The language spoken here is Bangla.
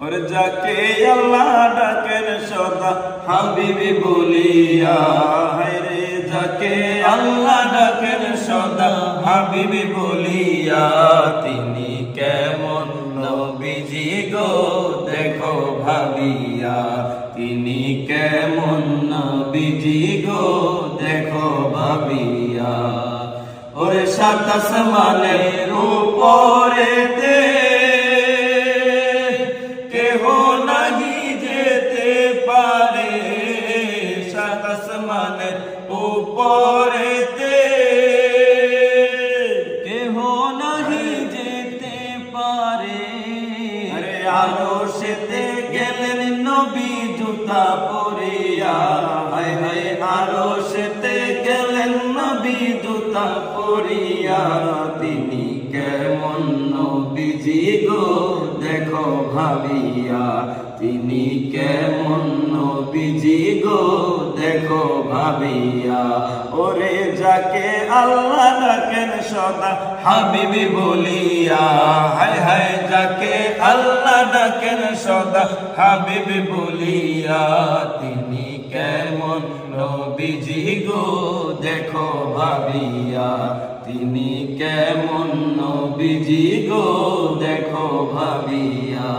ওরে যাকে আল্লাহ ডাকেন সদা হাবিবি বলিয়া, হায়রে যাকে আল্লাহ ডাকেন সদা হাবিবি বলিয়া, তিনি কেমন নবীজি গো দেখো ভাবিয়া, তিনি কেমন নবীজি গো দেখো ভাবিয়া। ওরে সাত আসমানের উপরেতে কেহ নাহি যেতে পারে, সাত আসমানের উপরেতে কেহ নাহি যেতে পারে। আরে আরশেতে গেলেন নবী জুতা পরিয়া, হায় হায় আরশেতে গেলেন নবী জুতা পরিয়া, তিনি কেমন নবীজি গো দেখো ভাবিয়া, তিনি কেমন নবীজি গো দেখো ভাবিয়া। ওরে যাকে আল্লাহ ডাকেন সদা হাবিবি বলিয়া, হায় হায় যাকে আল্লাহ ডাকেন সদা হাবিবি বলিয়া, তিনি কেমন নবীজি গো দেখো ভাবিয়া, তিনি কেমন নবীজি গো দেখো ভাবিয়া।